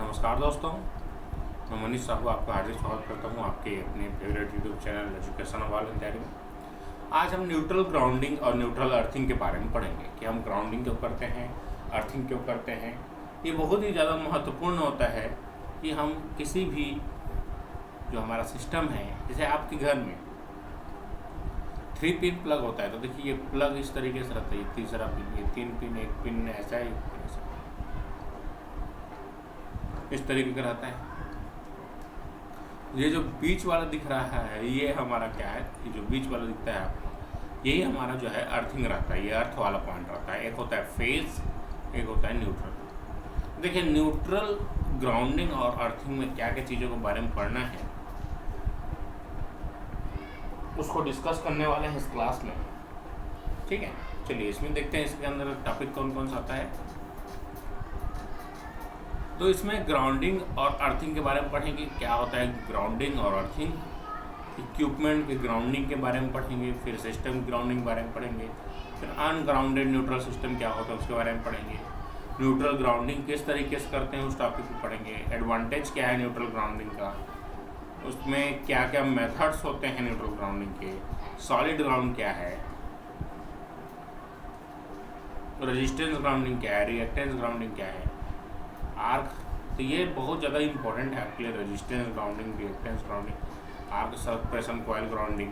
नमस्कार दोस्तों, मैं मनीष साहू आपका हार्दिक स्वागत करता हूं आपके अपने favourite YouTube channel education all in तैयारी में। आज हम न्यूट्रल ग्राउंडिंग और न्यूट्रल अर्थिंग के बारे में पढ़ेंगे कि हम ग्राउंडिंग क्यों करते हैं, अर्थिंग क्यों करते हैं। ये बहुत ही ज़्यादा महत्वपूर्ण होता है कि हम किसी भी जो हमारा सिस्टम है, जैसे आपके घर में 3 पिन प्लग होता है, तो देखिए ये प्लग इस तरीके से रहता है, ये तीसरा पिन, ये 3 पिन, एक पिन ऐसा है, इस तरीके का रहता है। ये जो बीच वाला दिख रहा है, ये हमारा क्या है, ये जो बीच वाला दिखता है आपको, यही हमारा जो है अर्थिंग रहता है, ये अर्थ वाला पॉइंट रहता है। एक होता है फेज, एक होता है न्यूट्रल। देखिए न्यूट्रल, ग्राउंडिंग और अर्थिंग में क्या क्या चीज़ों के बारे में पढ़ना है, उसको डिस्कस करने वाले हैं इस क्लास में। ठीक है, चलिए इसमें देखते हैं इसके अंदर टॉपिक कौन कौन सा आता है। तो इसमें ग्राउंडिंग और अर्थिंग के बारे में पढ़ेंगे, क्या होता है ग्राउंडिंग और अर्थिंग, इक्विपमेंट के ग्राउंडिंग के बारे में पढ़ेंगे, फिर सिस्टम ग्राउंडिंग के बारे में पढ़ेंगे, फिर अनग्राउंडेड न्यूट्रल सिस्टम क्या होता है उसके बारे में पढ़ेंगे, न्यूट्रल ग्राउंडिंग किस तरीके से करते हैं उस टॉपिक को पढ़ेंगे, एडवांटेज क्या है न्यूट्रल ग्राउंडिंग का, उसमें क्या क्या मेथड्स होते हैं न्यूट्रल ग्राउंडिंग के, सॉलिड ग्राउंड क्या है, रेजिस्टेंस ग्राउंडिंग क्या है, रिएक्टेंस ग्राउंडिंग क्या है, आर्क। तो ये बहुत ज़्यादा इंपॉर्टेंट है आपके लिए, resistance grounding, reactance grounding, arc suppression coil grounding.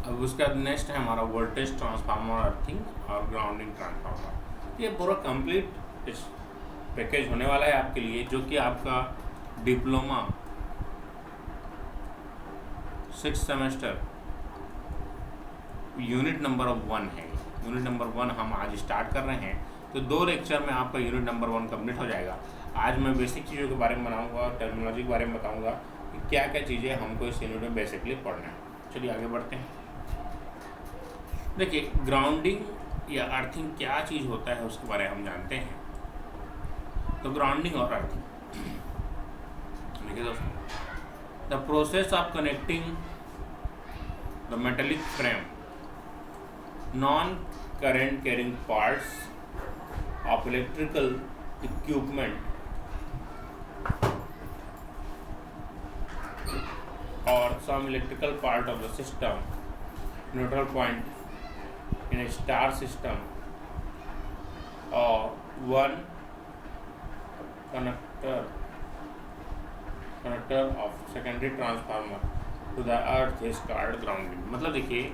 अब उसके बाद नेक्स्ट है हमारा वोल्टेज ट्रांसफार्मर, अर्थिंग और ग्राउंडिंग ट्रांसफार्मर। ये पूरा कंप्लीट पैकेज होने वाला है आपके लिए, जो कि आपका डिप्लोमा 6 सेमेस्टर यूनिट नंबर 1 है। यूनिट नंबर 1 हम आज स्टार्ट कर रहे हैं, तो 2 लेक्चर में आपका यूनिट नंबर 1 कंप्लीट हो जाएगा। आज मैं बेसिक चीज़ों के बारे में बनाऊंगा, टर्मिनोलॉजी के बारे में बताऊंगा कि क्या क्या चीज़ें हमको इस यूनिट में बेसिकली पढ़ना है। चलिए आगे बढ़ते हैं। देखिए ग्राउंडिंग या अर्थिंग क्या चीज़ होता है उसके बारे में हम जानते हैं। तो ग्राउंडिंग और अर्थिंग, देखिए दोस्तों, the process of connecting the metallic frame non-current carrying parts of electrical equipment or some electrical part of the system, neutral point in a star system, or one connector of secondary transformer to the earth is called grounding। मतलब देखिए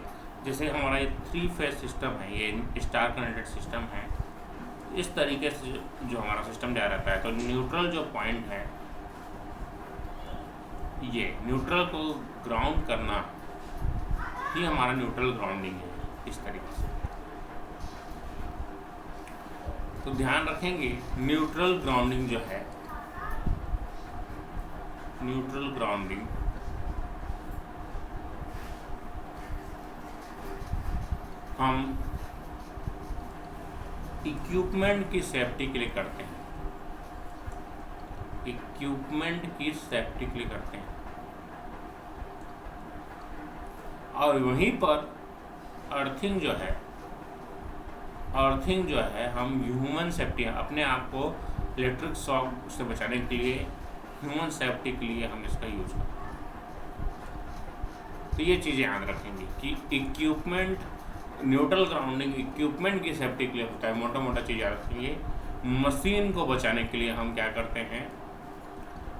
जैसे हमारा ये 3 phase system है, ये star connected system है, इस तरीके से जो हमारा सिस्टम जा रहता है, तो न्यूट्रल जो पॉइंट है, ये न्यूट्रल को ग्राउंड करना ही हमारा न्यूट्रल ग्राउंडिंग है, इस तरीके से। तो ध्यान रखेंगे न्यूट्रल ग्राउंडिंग जो है, न्यूट्रल ग्राउंडिंग हम इक्विपमेंट की सेफ्टी के लिए करते हैं, इक्विपमेंट की सेफ्टी के लिए करते हैं, और वहीं पर अर्थिंग जो है, अर्थिंग जो है हम ह्यूमन सेफ्टी, अपने आप को इलेक्ट्रिक शॉक से बचाने के लिए, ह्यूमन सेफ्टी के लिए हम इसका यूज करते हैं। तो ये चीज़ें याद रखेंगे कि इक्विपमेंट, न्यूट्रल ग्राउंडिंग इक्विपमेंट की सेफ्टी के लिए होता है। मोटा मोटा चीज़ याद रखेंगे। मशीन को बचाने के लिए हम क्या करते हैं,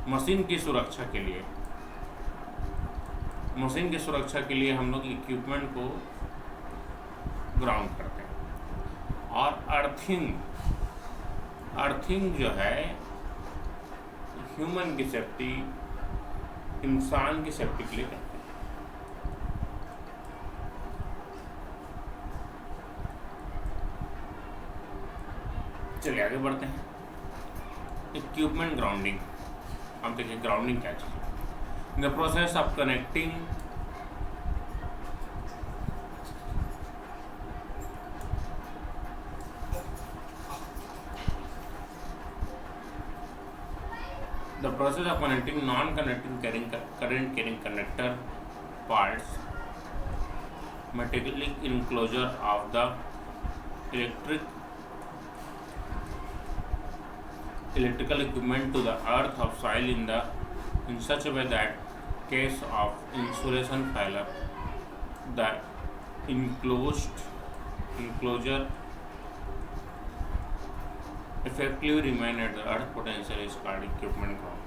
मशीन की सुरक्षा के लिए, मशीन की सुरक्षा के लिए हम लोग इक्विपमेंट को ग्राउंड करते हैं। और अर्थिंग, अर्थिंग जो है ह्यूमन की सेफ्टी, इंसान की सेफ्टी के लिए करते हैं। चलिए आगे बढ़ते हैं। इक्विपमेंट ग्राउंडिंग, हम देखिए ग्राउंडिंग क्या चीज़ है। The process of connecting non-conducting current carrying conductor parts, metallic enclosure of the electric electrical equipment to the earth or soil in such a way that case of insulation failure, the enclosure effectively remain at the earth potential is called equipment ground.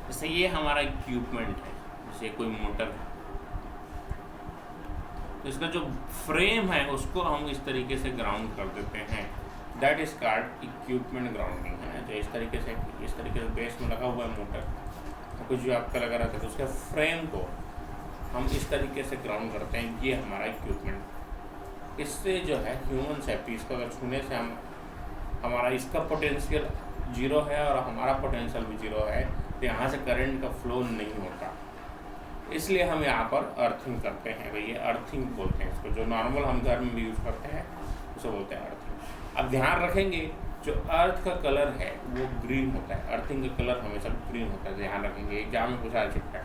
जैसे ये हमारा equipment है, जैसे कोई motor है, तो इसका जो फ्रेम है उसको हम इस तरीके से ग्राउंड कर देते हैं, that is called equipment grounding है। जो इस तरीके से बेस में लगा हुआ है मोटर, तो कुछ भी आपका लगा रहता है, तो उसके फ्रेम को हम इस तरीके से ग्राउंड करते हैं, ये हमारा इक्विपमेंट। इससे जो है ह्यूमन सेफ्टी, इसको अगर छूने से हम हमारा इसका पोटेंशियल जीरो है और हमारा पोटेंशियल भी जीरो है, तो यहाँ से करंट का फ्लो नहीं होता, इसलिए हम यहाँ पर अर्थिंग करते हैं। भाई ये अर्थिंग बोलते हैं इसको, जो नॉर्मल हम घर में भी यूज़ करते हैं उसे बोलते हैं अर्थिंग। अब ध्यान रखेंगे जो अर्थ का कलर है वो ग्रीन होता है, अर्थिंग का कलर हमेशा ग्रीन होता है, ध्यान रखेंगे, एग्जाम में पूछा जा सकता है,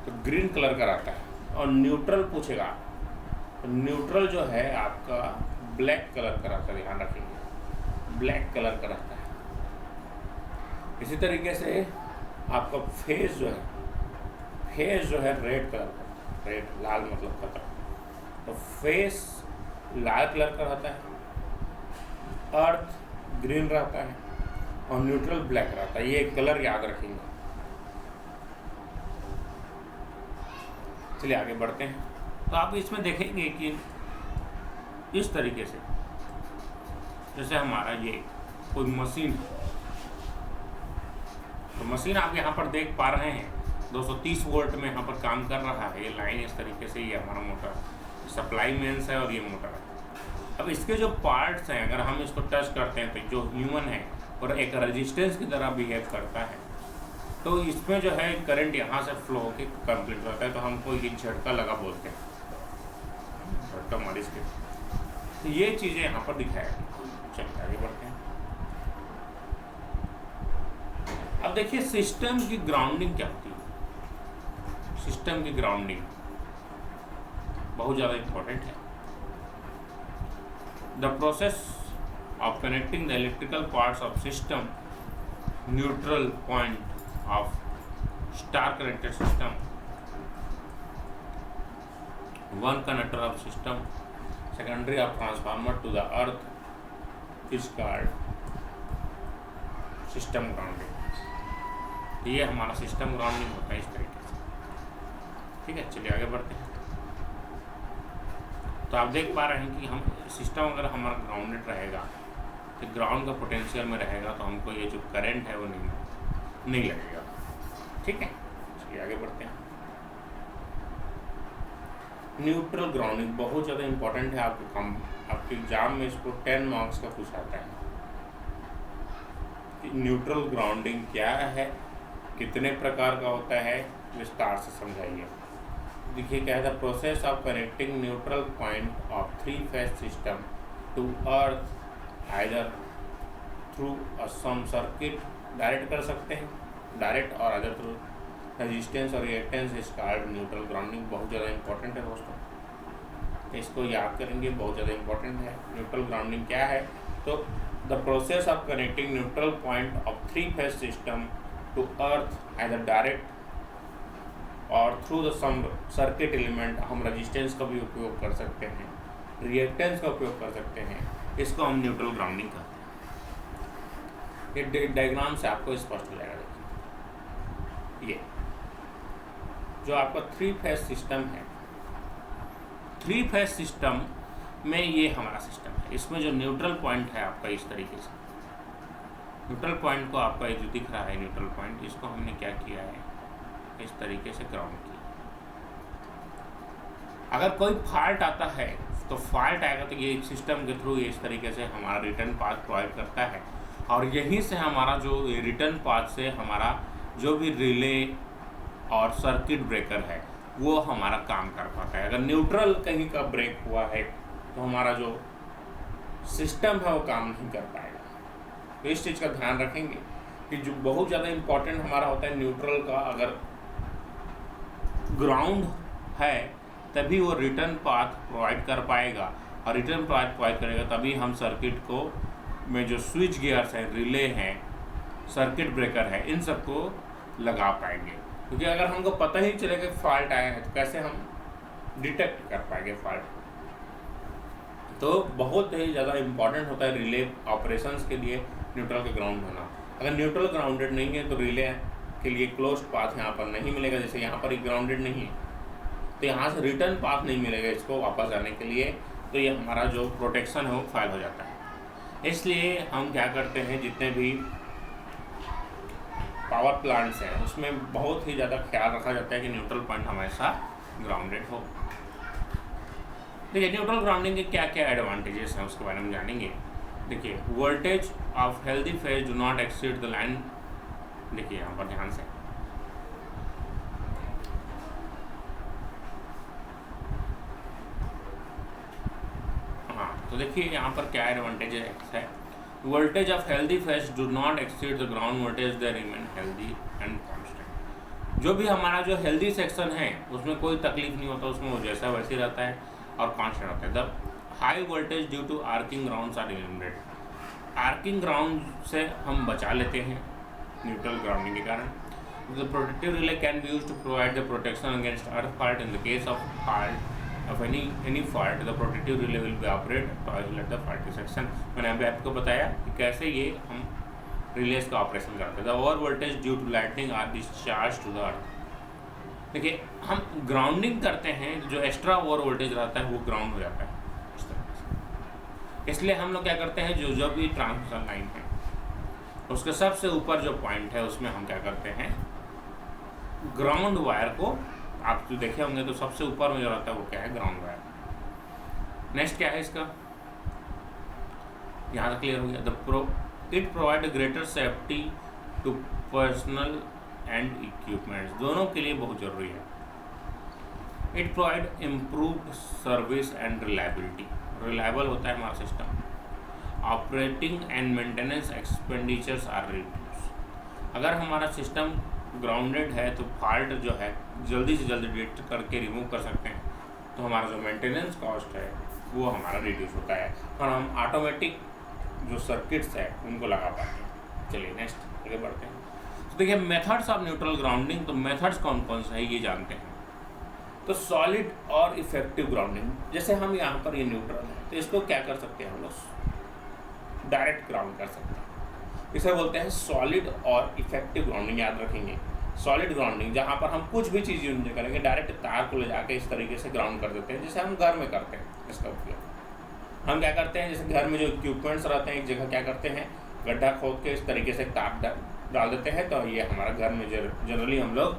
तो ग्रीन कलर का रहता है। और न्यूट्रल पूछेगा तो न्यूट्रल जो है आपका ब्लैक कलर का रहता है, ध्यान रखेंगे, ब्लैक कलर का रहता है। इसी तरीके से आपका फेस जो है, फेस जो है रेड कलर का, रेड लाल मतलब खतरा, तो फेस लाल कलर का रहता है, अर्थ ग्रीन रहता है और न्यूट्रल ब्लैक रहता है। ये कलर याद रखेंगे। चलिए आगे बढ़ते हैं। तो आप इसमें देखेंगे कि इस तरीके से, जैसे हमारा ये कोई मशीन, तो मशीन आप यहाँ पर देख पा रहे हैं 230 वोल्ट में यहाँ पर काम कर रहा है, ये लाइन इस तरीके से, ये हमारा मोटर सप्लाई मेंस है और ये मोटर है। अब इसके जो पार्ट्स हैं, अगर हम इसको टच करते हैं तो जो ह्यूमन है और एक रेजिस्टेंस की तरह बिहेव करता है, तो इसमें जो है करंट यहाँ से फ्लो होकर कंप्लीट होता है, तो हमको ये झटका लगा बोलते हैं, झटका मारिस के। तो ये चीज़ें यहाँ पर दिखाया। चलिए आगे बढ़ते हैं। अब देखिए सिस्टम की ग्राउंडिंग क्या होती है। सिस्टम की ग्राउंडिंग बहुत ज़्यादा इम्पोर्टेंट है। The process of connecting the electrical parts of system, neutral point of star connected system, one connector of system, secondary of transformer to the earth is called system grounding. ये हमारा system grounding होता है इस तरीके से। ठीक है, चलिए आगे बढ़ते हैं। तो आप देख पा रहे हैं कि हम सिस्टम अगर हमारा ग्राउंडेड रहेगा, तो ग्राउंड का पोटेंशियल में रहेगा, तो हमको ये जो करंट है वो नहीं लगेगा। ठीक है, चलिए आगे बढ़ते हैं। न्यूट्रल ग्राउंडिंग बहुत ज़्यादा इंपॉर्टेंट है। आपके एग्जाम में इसको 10 मार्क्स का पूछा जाता है कि न्यूट्रल ग्राउंडिंग क्या है, कितने प्रकार का होता है, विस्तार से समझाइए। देखिए क्या है, the process of connecting neutral point of 3 phase system to earth either through a some circuit, direct कर सकते हैं डायरेक्ट, और अदर थ्रू रेजिस्टेंस और reactance is called neutral grounding. बहुत ज़्यादा इंपॉर्टेंट है दोस्तों, इसको याद करेंगे, बहुत ज़्यादा इंपॉर्टेंट है। न्यूट्रल ग्राउंडिंग क्या है, तो the process of connecting neutral point of 3 phase system to earth either direct or through the some circuit element. हम रेजिस्टेंस का भी उपयोग कर सकते हैं, रिएक्टेंस का उपयोग कर सकते हैं, इसको हम न्यूट्रल ग्राउंडिंग कहते हैं। ये डायग्राम से आपको स्पष्ट हो जाएगा। देखिए ये जो आपका 3 फेज सिस्टम है, 3 फेज सिस्टम में ये हमारा सिस्टम है। इसमें जो न्यूट्रल पॉइंट है आपका इस तरीके से, न्यूट्रल पॉइंट को आपका जो दिख रहा है न्यूट्रल पॉइंट, इसको हमने क्या किया है, इस तरीके से ग्राउंड किया। अगर कोई फॉल्ट आता है तो फॉल्ट आएगा तो ये सिस्टम के थ्रू इस तरीके से हमारा रिटर्न पाथ प्रोवाइड करता है, और यहीं से हमारा जो रिटर्न पाथ से हमारा जो भी रिले और सर्किट ब्रेकर है वो हमारा काम कर पाता है। अगर न्यूट्रल कहीं का ब्रेक हुआ है तो हमारा जो सिस्टम है वो काम नहीं कर पाएगा। तो इस चीज़ का ध्यान रखेंगे कि जो बहुत ज़्यादा इम्पोर्टेंट हमारा होता है न्यूट्रल का, अगर ग्राउंड है तभी वो रिटर्न पाथ प्रोवाइड कर पाएगा, और रिटर्न पाथ प्रोवाइड करेगा तभी हम सर्किट को में जो स्विच गियर्स हैं, रिले हैं, सर्किट ब्रेकर है, इन सबको लगा पाएंगे। क्योंकि अगर हमको पता ही चलेगा फॉल्ट आया है तो कैसे हम डिटेक्ट कर पाएंगे फॉल्ट। तो बहुत ही ज़्यादा इम्पॉर्टेंट होता है रिले ऑपरेशंस के लिए न्यूट्रल का ग्राउंड होना। अगर न्यूट्रल ग्राउंडेड नहीं है तो रिले के लिए क्लोज्ड पाथ यहाँ पर नहीं मिलेगा। जैसे यहाँ पर एक ग्राउंडेड नहीं है तो यहाँ से रिटर्न पाथ नहीं मिलेगा इसको वापस आने के लिए, तो ये हमारा जो प्रोटेक्शन है वो फाइल हो जाता है। इसलिए हम क्या करते हैं, जितने भी पावर प्लांट्स हैं उसमें बहुत ही ज़्यादा ख्याल रखा जाता है कि न्यूट्रल पॉइंट हमेशा ग्राउंडेड हो। देखिए न्यूट्रल ग्राउंडिंग के क्या क्या एडवांटेजेस हैं उसके बारे में जानेंगे। देखिए voltage of healthy phase do not exceed the line. देखिए यहाँ पर ध्यान से, हाँ तो देखिए यहाँ पर क्या एडवांटेजेस है। Voltage of healthy phase do not exceed the ground voltage, they remain healthy and constant. जो भी हमारा जो हेल्दी सेक्शन है उसमें कोई तकलीफ नहीं होता, उसमें वो जैसा वैसे रहता है और कांस्टेंट होता है। The high voltage due to arcing grounds are eliminated. Arcing ground से हम बचा लेते हैं न्यूट्रल ग्राउंडिंग के कारण। The protective relay can be used to provide the protection against earth fault. In the case of fault of any fault the protective relay will be operate to isolate the faulty section. मैंने अभी आपको बताया कि कैसे ये हम release का operation करते हैं। The over voltage due to lightning are discharge to the earth. देखिए हम ग्राउंडिंग करते हैं, जो एक्स्ट्रा ओवर वोल्टेज रहता है वो ग्राउंड हो जाता है इस तरह से। इसलिए हम लोग क्या करते हैं, जो भी ट्रांसमिशन लाइन है उसके सबसे ऊपर जो पॉइंट है उसमें हम क्या करते हैं, ग्राउंड वायर को, आप जो देखे होंगे तो सबसे ऊपर में जो रहता है वो क्या है, ग्राउंड वायर। नेक्स्ट क्या है इसका, यहाँ तक क्लियर हो गया। It provide greater safety to personal and equipments, दोनों के लिए बहुत जरूरी है। It provide improved service and reliability, reliable होता है हमारा system. Operating and maintenance expenditures are reduce. अगर हमारा सिस्टम ग्राउंडेड है तो फॉल्ट जो है जल्दी से जल्दी डिटेक्ट करके रिमूव कर सकते हैं, तो हमारा जो मेंटेनेंस कॉस्ट है वो हमारा रिड्यूस होता है और हम ऑटोमेटिक जो सर्किट्स है उनको लगा पाते हैं। चलिए नेक्स्ट आगे बढ़ते हैं। तो देखिए मेथड्स ऑफ न्यूट्रल ग्राउंडिंग, तो मेथड्स कौन कौन से है ये जानते हैं। तो सॉलिड और इफेक्टिव ग्राउंडिंग, जैसे हम यहाँ पर ये न्यूट्रल है तो इसको क्या कर सकते हैं हम लोग, डायरेक्ट ग्राउंड कर सकते हैं। इसे बोलते हैं सॉलिड और इफेक्टिव ग्राउंडिंग, याद रखेंगे। सॉलिड ग्राउंडिंग जहाँ पर हम कुछ भी चीज़ यूज नहीं करेंगे, डायरेक्ट तार को ले जाके इस तरीके से ग्राउंड कर देते हैं, जैसे हम घर में करते हैं। इसका उपयोग हम क्या करते हैं, जैसे घर में जो इक्विपमेंट्स रहते हैं एक जगह क्या करते हैं, गड्ढा खोद के इस तरीके से तार डाल देते हैं, तो ये हमारा घर में जनरली हम लोग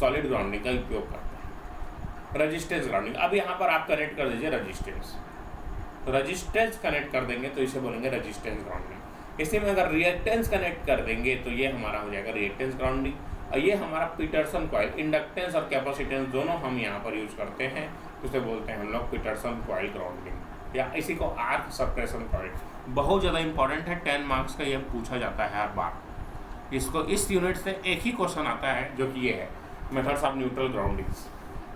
सॉलिड ग्राउंडिंग का उपयोग करते हैं। रजिस्टेंस ग्राउंडिंग, अब यहाँ पर आप कनेक्ट कर दीजिए रजिस्टेंस, तो रजिस्टेंस कनेक्ट कर देंगे तो इसे बोलेंगे रजिस्टेंस ग्राउंडिंग। इसी में अगर रिएक्टेंस कनेक्ट कर देंगे तो ये हमारा हो जाएगा रिएक्टेंस ग्राउंडिंग। और ये हमारा पीटरसन कॉइल, इंडक्टेंस और कैपेसिटेंस दोनों हम यहाँ पर यूज करते हैं, उसे बोलते हैं हम लोग पीटरसन कॉइल ग्राउंडिंग, या इसी को आर्क सप्रेशन कॉइल। बहुत ज़्यादा इंपॉर्टेंट है, 10 मार्क्स का ये पूछा जाता है हर बार। इसको इस यूनिट से एक ही क्वेश्चन आता है जो कि ये है, मेथड्स ऑफ न्यूट्रल ग्राउंडिंग्स।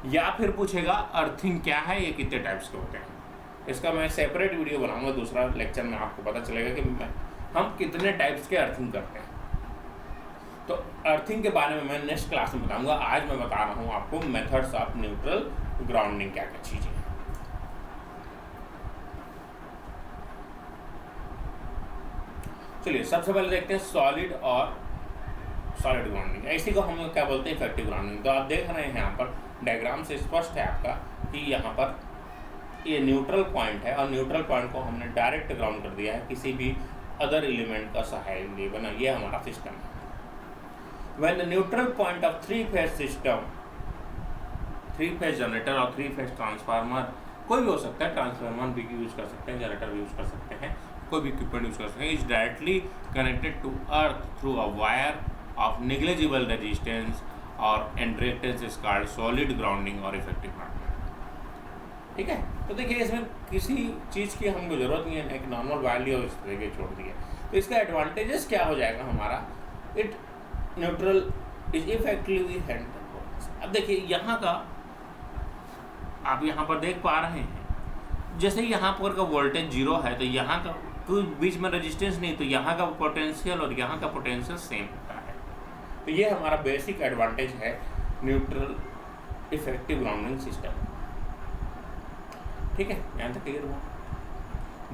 या फिर पूछेगा अर्थिंग क्या है, ये कितने टाइप्स के होते हैं। इसका मैं सेपरेट वीडियो बनाऊंगा दूसरा लेक्चर में, आपको पता चलेगा कि हम कितने टाइप्स के अर्थिंग करते हैं। तो अर्थिंग के बारे में मैं नेक्स्ट क्लास में बताऊंगा। आज मैं बता रहा हूँ आपको मेथड्स ऑफ न्यूट्रल ग्राउंडिंग क्या क्या चीज़ें हैं। चलिए सबसे पहले देखते हैं सॉलिड और सॉलिड ग्राउंडिंग, इसी को हम लोग क्या बोलते हैं, इफेक्टिव ग्राउंडिंग। तो आप देख रहे हैं यहाँ पर डायग्राम से स्पष्ट है आपका कि यहाँ पर ये न्यूट्रल पॉइंट है और न्यूट्रल पॉइंट को हमने डायरेक्ट ग्राउंड कर दिया है, किसी भी अदर एलिमेंट का सहाय नहीं बना, ये हमारा सिस्टम है। When the neutral point of 3-phase system, 3-phase generator और 3-phase ट्रांसफार्मर, कोई भी हो सकता है, ट्रांसफार्मर भी यूज कर सकते हैं, जनरेटर भी यूज कर सकते हैं, कोई भी इक्विपमेंट यूज कर सकते हैं, is directly connected to earth through a wire of negligible resistance और reactance is called solid grounding or effective grounding. ठीक है, तो देखिए इसमें किसी चीज़ की हमको जरूरत नहीं है, एक नॉर्मल वैल्यू इस तरीके छोड़ दिए। तो इसका एडवांटेजेस क्या हो जाएगा हमारा, it neutral is effectively handle. अब देखिए यहाँ का आप यहाँ पर देख पा रहे हैं, जैसे यहाँ पर का वोल्टेज 0 है तो यहाँ का कोई बीच में रेजिस्टेंस नहीं, तो यहाँ का पोटेंशियल और यहाँ का पोटेंशियल सेम होता है। तो ये हमारा बेसिक एडवांटेज है न्यूट्रल इफेक्टिव ग्राउंडिंग सिस्टम। ठीक है, यहाँ तक क्लियर हुआ।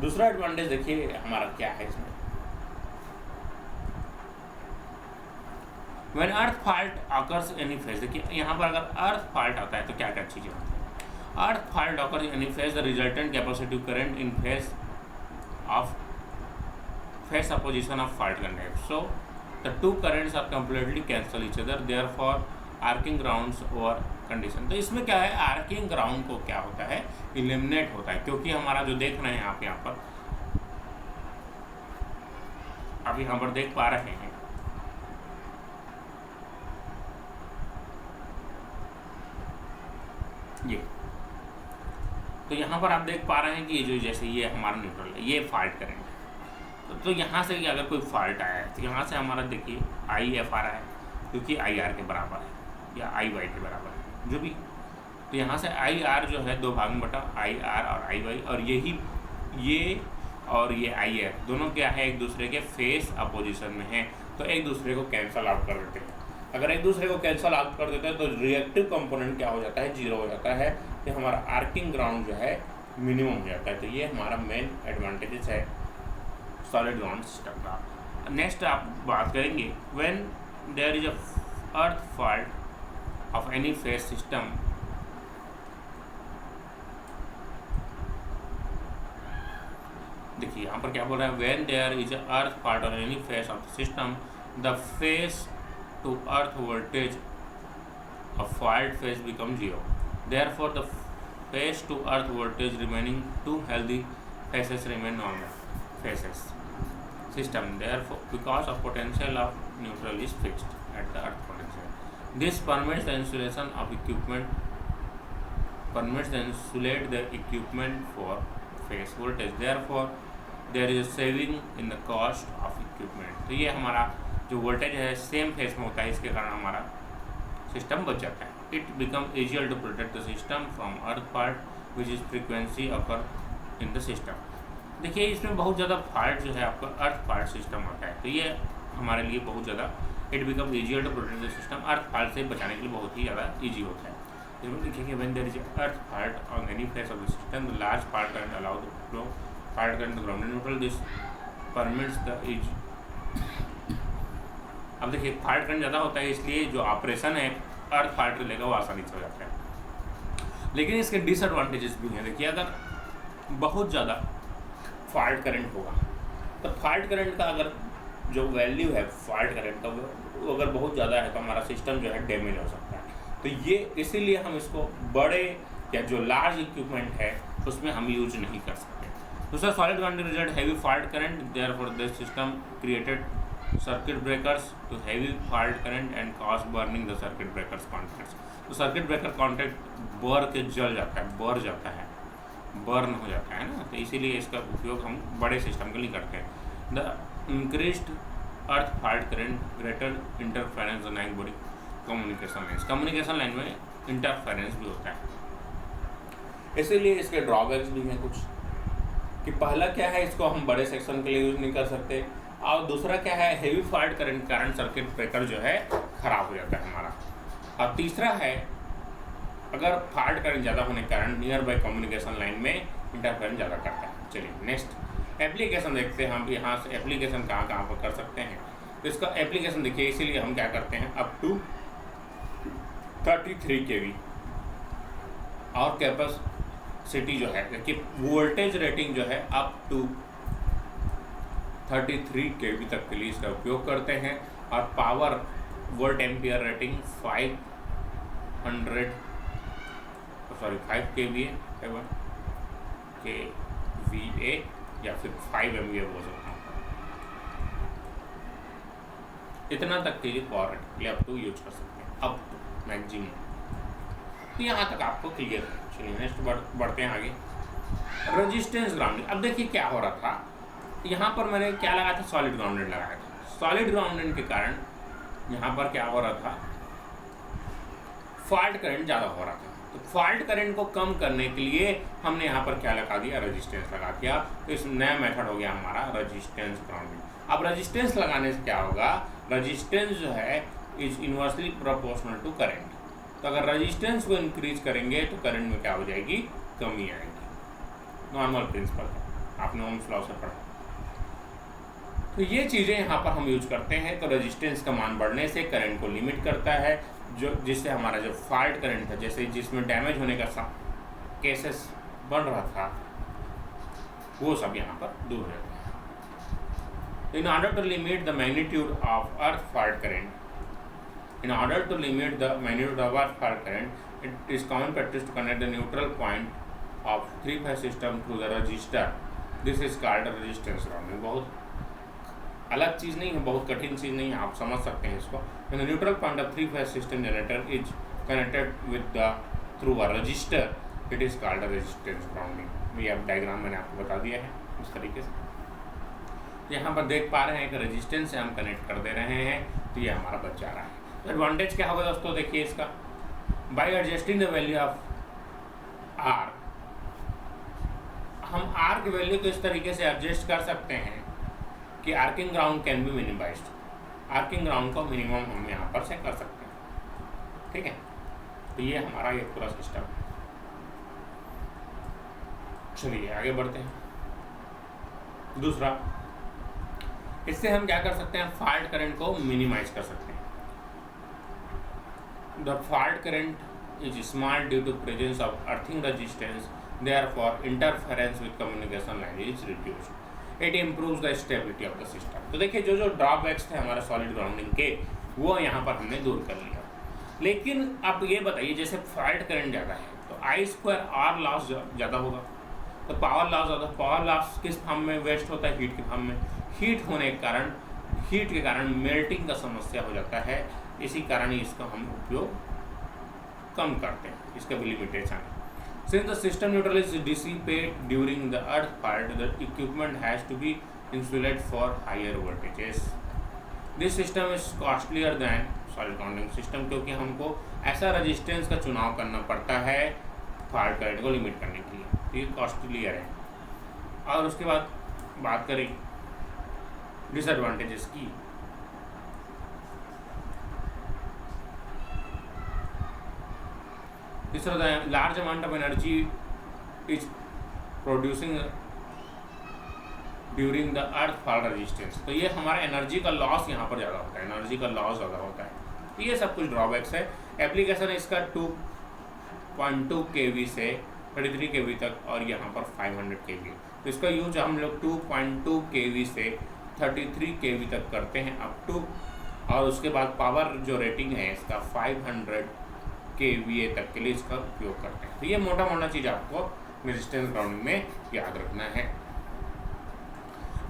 दूसरा एडवांटेज देखिए हमारा क्या है इसमें। When earth fault occurs in any phase, देखिए यहाँ पर अगर अर्थ फॉल्ट आता है तो क्या क्या चीज़ें होती हैं। अर्थ fault occurs in any phase, the resultant capacitive current in phase opposition of fault contact. So the two currents are completely cancel each other, therefore arcing grounds over condition। तो इसमें क्या है, आर्किंग ग्राउंड को क्या होता है, eliminate होता है, क्योंकि हमारा जो देख रहे हैं आप यहाँ पर देख पा रहे हैं ये, तो यहाँ पर आप देख पा रहे हैं कि जो जैसे ये हमारा न्यूट्रल है, ये फॉल्ट करेंट है। तो यहाँ से अगर कोई फॉल्ट आया है तो यहाँ से हमारा देखिए आई एफ आ रहा है, क्योंकि आई आर के बराबर है या आई वाई के बराबर है जो भी। तो यहाँ से आई आर जो है 2 भाग में बटा आई आर और आई वाई, और ये और ये आई एफ दोनों क्या है, एक दूसरे के फेस अपोजिशन में है, तो एक दूसरे को कैंसल आउट कर देते हैं। अगर एक दूसरे को कैंसल आउट कर देते हैं तो रिएक्टिव कंपोनेंट क्या हो जाता है, 0 हो जाता है, कि हमारा आर्किंग ग्राउंड जो है मिनिमम हो जाता है। तो ये हमारा मेन एडवांटेजेस है सॉलिड ग्राउंड सिस्टम का। नेक्स्ट आप बात करेंगे when there is a earth fault of any phase system, देखिए यहाँ पर क्या बोल रहा है, when there is a earth fault on any phase of the system, the phase to earth voltage of fault phase becomes 0. Therefore, the phase to earth voltage remaining two healthy phases remain normal phases system. Therefore, because of potential of neutral is fixed at the earth potential, this permits the insulation of equipment, insulate the equipment for phase voltage. Therefore, there is a saving in the cost of equipment. तो ये हमारा जो voltage है same face में होता है, इसके कारण हमारा सिस्टम बच जाता है। It become easier to protect the system from earth fault which is frequency occur in the system. देखिए इसमें बहुत ज़्यादा फॉल्ट जो है आपका अर्थ फॉल्ट सिस्टम आता है, तो ये हमारे लिए बहुत ज़्यादा it become easier to protect the system, earth fault से बचाने के लिए बहुत ही ज़्यादा ईजी होता है। इसमें देखिए when there is earth fault on any phase of the system, the large fault current allow the flow fault current the ground neutral, this permits the is. अब देखिए फॉल्ट करंट ज़्यादा होता है, इसलिए जो ऑपरेशन है अर्थ फॉल्ट को लेकर वो आसानी से हो जाता है। लेकिन इसके डिसएडवांटेजेस भी हैं। देखिए अगर बहुत ज़्यादा फॉल्ट करंट होगा तो फॉल्ट करंट का अगर जो वैल्यू है फॉल्ट करंट का वो अगर बहुत ज़्यादा है तो हमारा सिस्टम जो है डैमेज हो सकता है। तो ये इसीलिए हम इसको बड़े या जो लार्ज इक्विपमेंट है उसमें हम यूज नहीं कर सकते। दूसरा solid grounding result heavy fault current, therefore the system created circuit breakers to heavy fault current and cause burning the circuit breakers contacts. तो सर्किट ब्रेकर कॉन्टैक्ट बर के जल जाता है, बर्न हो जाता है ना, तो इसीलिए इसका उपयोग हम बड़े सिस्टम के लिए करते हैं। The increased earth fault current greater interference Naik body communication line में इंटरफेरेंस भी होता है, इसीलिए इसके ड्रॉबैक्स भी हैं कुछ कि पहला क्या है, इसको हम बड़े सेक्शन के लिए यूज़ नहीं कर सकते, और दूसरा क्या है हेवी फॉल्ट करंट के कारण सर्किट ब्रेकर जो है ख़राब हो जाता है हमारा, और तीसरा है अगर फॉल्ट करंट ज़्यादा होने के कारण नियर बाय कम्युनिकेशन लाइन में इंटरफेरेंस ज़्यादा करता है। चलिए नेक्स्ट एप्लीकेशन देखते हैं हम यहाँ से एप्लीकेशन कहाँ कहाँ पर कर सकते हैं। तो इसका एप्लीकेशन देखिए, इसीलिए हम क्या करते हैं अप टू 33 kV और कैपेसिटी जो है देखिए वोल्टेज रेटिंग जो है अप टू 33 kV तक के लिए इसका उपयोग करते हैं, और power volt ampere rating 5 kVA या फिर 5 MVA बोल सकता हूँ, इतना तक के लिए पावर के लिए अप टू यूज कर सकते हैं, अप टू मैक्सिमम। तो यहाँ तक आपको क्लियर है। चलिए नेक्स्ट बढ़ते हैं आगे, रेजिस्टेंस ग्राउंडिंग। अब देखिए क्या हो रहा था, यहाँ पर मैंने क्या लगाया था, सॉलिड ग्राउंडेड लगाया था। सॉलिड ग्राउंडेड के कारण यहाँ पर क्या हो रहा था, फॉल्ट करंट ज़्यादा हो रहा था। तो फॉल्ट करंट को कम करने के लिए हमने यहाँ पर क्या लगा दिया, रेजिस्टेंस लगा दिया। तो इस नया मेथड हो गया हमारा रेजिस्टेंस ग्राउंडिंग। अब रेजिस्टेंस लगाने से क्या होगा, रेजिस्टेंस जो है is inversely proportional to current. तो अगर रेजिस्टेंस को इंक्रीज करेंगे तो करंट में क्या हो जाएगी, कमी आएगी। नॉर्मल प्रिंसिपल है, आपने ओम्स लॉ से पढ़ा। तो ये चीज़ें यहाँ पर हम यूज करते हैं। तो रेजिस्टेंस का मान बढ़ने से करंट को लिमिट करता है, जो जिससे हमारा जो फॉल्ट करंट था, जैसे जिसमें डैमेज होने का केसेस बढ़ रहा था, वो सब यहाँ पर दूर हो जाता है। In order to limit the magnitude of earth fault current, in order to limit the magnitude of earth fault current, it is common practice to connect the neutral point of three-phase system through the resistor. This is called a resistance grounding. बहुत अलग चीज़ नहीं है, बहुत कठिन चीज़ नहीं है, आप समझ सकते हैं इसको। When the neutral point of three-phase system generator is connected with the through a resistor, it is called a resistance grounding. ये अब डायग्राम मैंने आपको बता दिया है इस तरीके से। यहाँ पर देख पा रहे हैं कि रेजिस्टेंस से हम कनेक्ट कर दे रहे हैं, तो ये हमारा बच जा रहा है। एडवांटेज क्या होगा दोस्तों, देखिए इसका, by adjusting the value of R, हम आर की वैल्यू को इस तरीके से एडजस्ट कर सकते हैं कि arcing ground can be minimised. Arcing ground को मिनिमम हम यहाँ पर से कर सकते हैं, ठीक है। तो ये हमारा ये पूरा सिस्टम है। चलिए आगे बढ़ते हैं। दूसरा, इससे हम क्या कर सकते हैं, फॉल्ट करंट को मिनिमाइज कर सकते हैं। The fault current is small due to presence of earthing resistance, therefore interference with communication line is reduced. It improves the stability of the system. तो देखिए जो ड्रॉबैक्स थे हमारे सॉलिड ग्राउंडिंग के, वो यहाँ पर हमने दूर कर लिया। लेकिन अब ये बताइए, जैसे फॉल्ट करंट ज़्यादा है तो I2R लॉस ज़्यादा होगा, तो पावर लॉस ज़्यादा। पावर लॉस किस फॉर्म में वेस्ट होता है, हीट के फॉर्म में। हीट होने के कारण, हीट के कारण मेल्टिंग का समस्या हो जाता है। इसी कारण इसका हम उपयोग कम करते हैं, इसका भी लिमिटेशन है। Since the system neutral is dissipate during the earth fault, the equipment has to be insulate for higher voltages. This system is costlier than solid grounding system, क्योंकि हमको ऐसा रेजिस्टेंस का चुनाव करना पड़ता है फॉल्ट करंट को लिमिट करने के लिए, ये कॉस्टलियर है। और उसके बाद बात करें डिसएडवांटेजेस की, तीसरा, large amount of energy is producing during the earth fault resistance. तो ये हमारा एनर्जी का लॉस यहाँ पर ज़्यादा होता है, एनर्जी का लॉस ज़्यादा होता है। तो ये सब कुछ ड्रॉबैक्स है। एप्लीकेशन है इसका 2.2 kV से 33 kV तक, और यहाँ पर 500 kV। तो इसका यूज हम लोग 2.2 kV से 33 kV तक करते हैं अप टू, और उसके बाद पावर जो रेटिंग है इसका 500 kVA तक के लिए इसका उपयोग करते हैं। तो ये मोटा मोटा चीज़ आपको रेजिस्टेंस ग्राउंडिंग में याद रखना है।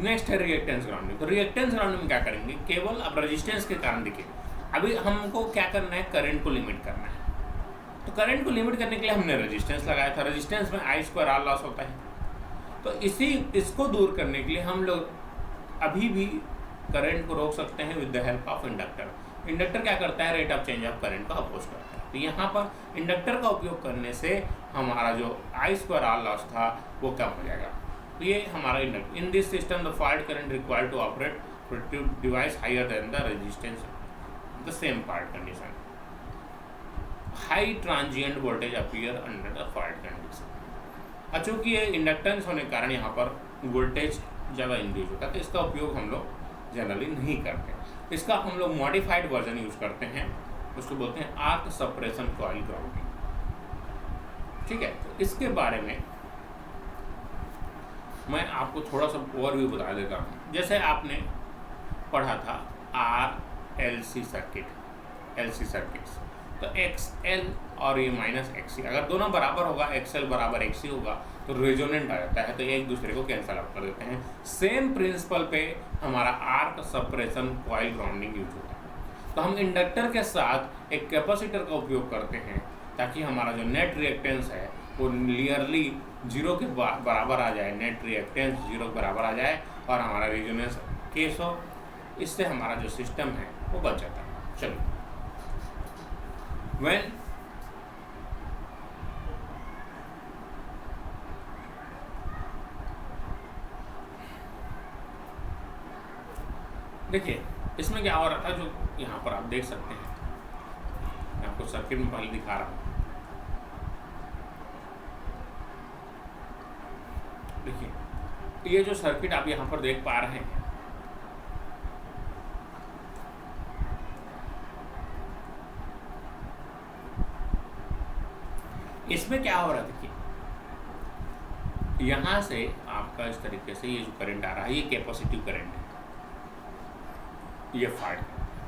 नेक्स्ट है रिएक्टेंस ग्राउंडिंग। तो रिएक्टेंस ग्राउंडिंग में क्या करेंगे, केवल अब रेजिस्टेंस के कारण देखिए, अभी हमको क्या करना है, करंट को लिमिट करना है। तो करंट को लिमिट करने के लिए हमने रेजिस्टेंस लगाया था। रेजिस्टेंस में I2R लॉस होता है। तो इसको दूर करने के लिए हम लोग अभी भी करंट को रोक सकते हैं with the help of inductor. Inductor क्या करता है, rate of change of current को अपोज करता है। तो यहाँ पर इंडक्टर का उपयोग करने से हमारा जो I2R लॉस था वो कम हो जाएगा। तो ये हमारा inductor. In this system the fault current required to operate protective device higher then the resistance the same fault condition. High transient voltage appear under the fault condition. चूँकि ये इंडक्टेंस होने के कारण यहाँ पर वोल्टेज ज़्यादा इंक्रीज होता है, तो इसका उपयोग हम लोग जनरली नहीं करते। इसका हम लोग मॉडिफाइड वर्जन यूज़ करते हैं, उसको बोलते हैं आर्क सप्रेशन कॉइल ग्राउंडिंग। ठीक है, तो इसके बारे में मैं आपको थोड़ा सा ओवरव्यू बता देता हूँ। जैसे आपने पढ़ा था RLC सर्किट, LC सर्किट्स, तो XL और ये -XC, अगर दोनों बराबर होगा, XL बराबर XC होगा, तो रेजोनेंट आ जाता है, तो एक दूसरे को कैंसल आउट कर देते हैं। सेम प्रिंसिपल पे हमारा arc suppression coil grounding use होता है। तो हम इंडक्टर के साथ एक कैपेसिटर का उपयोग करते हैं ताकि हमारा जो नेट रिएक्टेंस है वो नियरली 0 के बराबर आ जाए, नेट रिएक्टेंस 0 के बराबर आ जाए और हमारा रेजोनेंस केस हो। इससे हमारा जो सिस्टम है वो बच जाता है। चलिए, when देखिए इसमें क्या हो रहा था, जो यहाँ पर आप देख सकते हैं, मैं आपको सर्किट में पहले दिखा रहा हूँ। देखिए ये जो सर्किट आप यहाँ पर देख पा रहे हैं, इसमें क्या हो रहा है, देखिए यहाँ से आपका इस तरीके से ये जो करंट आ रहा है, ये कैपेसिटिव करंट है, ये फाड़।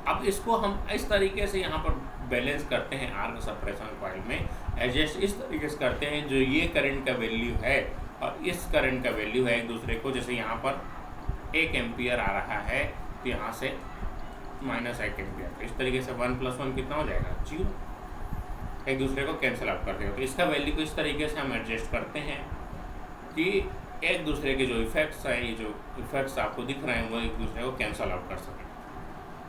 अब इसको हम इस तरीके से यहाँ पर बैलेंस करते हैं आर्क सप्रेशन कॉइल में, एडजस्ट इस तरीके से करते हैं, जो ये करंट का वैल्यू है और इस करंट का वैल्यू है एक दूसरे को, जैसे यहाँ पर 1 एम्पियर आ रहा है तो यहाँ से -1 एम्पियर, इस तरीके से 1 + 1 कितना हो जाएगा, 0, एक दूसरे को कैंसिल आउट करते हो। तो इसका वैल्यू को इस तरीके से हम एडजस्ट करते हैं कि एक दूसरे के जो इफेक्ट्स हैं, ये जो इफेक्ट्स आपको दिख रहे हैं, वो एक दूसरे को कैंसिल आउट कर सकें।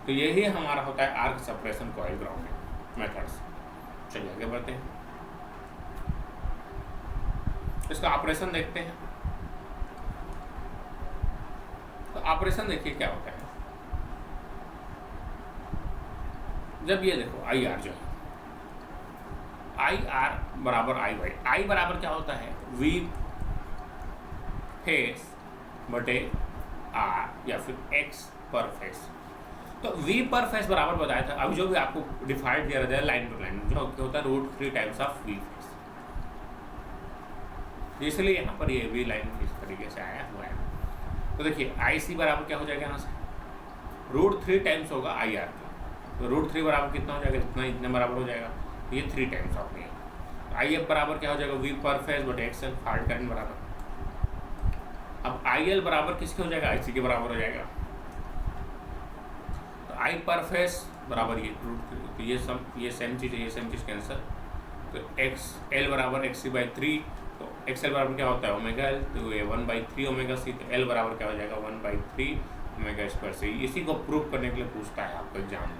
तो यही हमारा होता है arc suppression coil grounding methods. चलिए आगे बढ़ते हैं, इसका ऑपरेशन देखते हैं। तो ऑपरेशन देखिए क्या होता है, जब ये देखो IR जो है, IR बराबर IY, I बराबर क्या होता है, V फेस बटे R या फिर X पर फेस। तो V पर फेस बराबर बताया था, अभी जो भी आपको डिफाइंड दिया रहता है लाइन टू लाइन, जो होता है √3 टाइम्स ऑफ V फेस, इसलिए यहाँ पर ये V लाइन इस तरीके से आया हुआ है। तो देखिए IC बराबर क्या हो जाएगा, यहाँ से √3 टाइम्स होगा IR का, तो √3 बराबर कितना हो जाएगा, इतना इतने बराबर हो जाएगा, ये 3 टाइम्स ऑफ है। IF बराबर क्या हो जाएगा, V पर फेस बटे XL फाल्ट करंट बराबर। अब IL बराबर किसके हो जाएगा, IC के बराबर हो जाएगा। तो I पर फेस बराबर ये √3, तो ये सेम चीज़ है, ये सेम चीज़ कैंसर। तो XL बराबर XC/3, तो XL बराबर क्या होता है, ω_L, तो ये 1/3 ω_C, तो L बराबर क्या हो जाएगा, 1/3 ω²C। इसी को प्रूव करने के लिए पूछता है आपको एग्जाम में,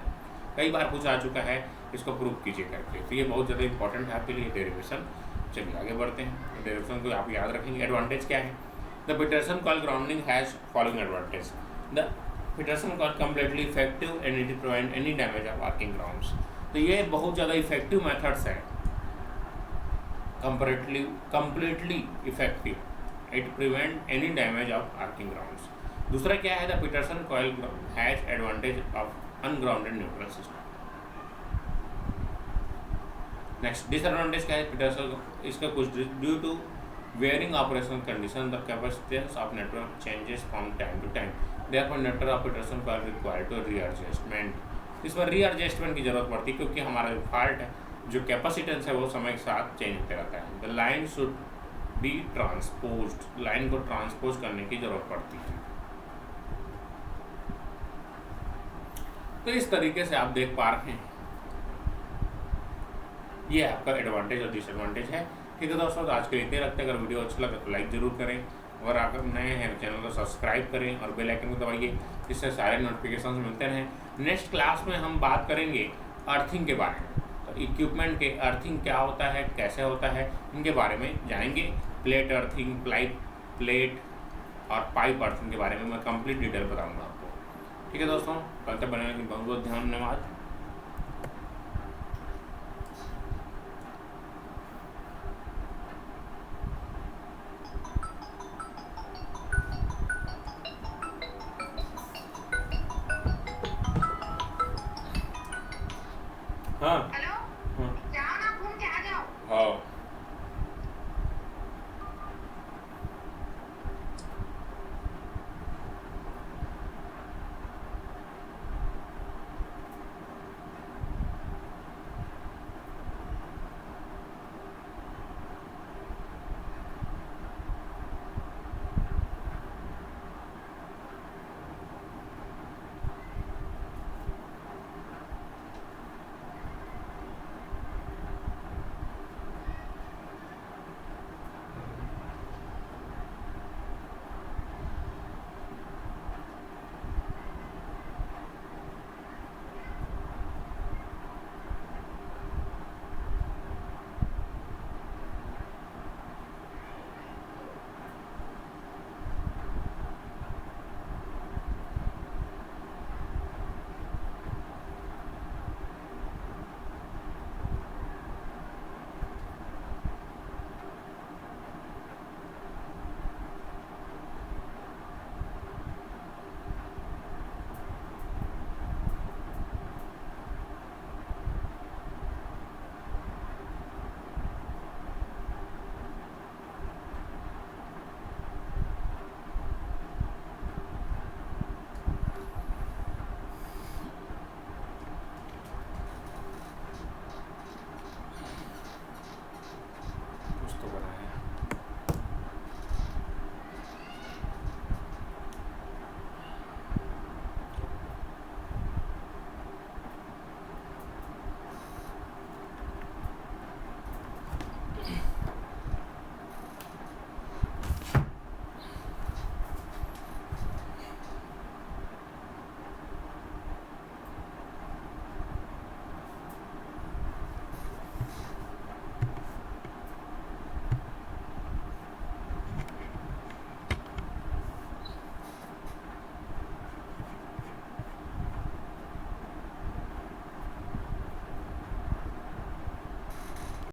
कई बार पूछा आ चुका है, इसको प्रूव कीजिए करके। तो ये बहुत ज़्यादा इंपॉर्टेंट है आपके लिए डेरिवेशन। चलिए आगे बढ़ते हैं, डेरिवेशन को आप याद रखेंगे। एडवांटेज क्या है, the Petersen coil grounding has following advantage. The Petersen coil completely effective and it prevent any damage of arcing grounds. तो ये बहुत ज़्यादा इफेक्टिव मेथड्स है, completely effective, it prevent any damage of arcing grounds। दूसरा क्या है, the Petersen coil has advantage of ungrounded neutral system. Next disadvantage क्या है, पीटरसन इसका कुछ due to varying operational condition, the capacitance of network changes from time to time, therefore network of Petersen coil required to readjustment. इस पर readjustment की जरूरत पड़ती है, क्योंकि हमारा जो फॉल्ट है, जो कैपेसिटेंस है, वो समय के साथ चेंज होते रहता है। The line should be transposed, line को ट्रांसपोज करने की जरूरत पड़ती है। तो इस तरीके से आप देख पा रहे हैं, ये आपका एडवांटेज और डिसएडवांटेज है। ठीक है दोस्तों, तो आज के लिए इतने रखते हैं। अगर वीडियो अच्छा लगे तो लाइक जरूर करें, और अगर नए हैं चैनल को सब्सक्राइब करें और बेल आइकन को दबाइए, जिससे सारे नोटिफिकेशन मिलते रहें। नेक्स्ट क्लास में हम बात करेंगे अर्थिंग के बारे में, तो इक्विपमेंट के अर्थिंग क्या होता है, कैसे होता है, इनके बारे में जानेंगे। प्लेट अर्थिंग, प्लेट और पाइप अर्थिंग के बारे में मैं कंप्लीट डिटेल बताऊंगा आपको। ठीक है दोस्तों, कल तक बनाने के बहुत बहुत धन्यवाद।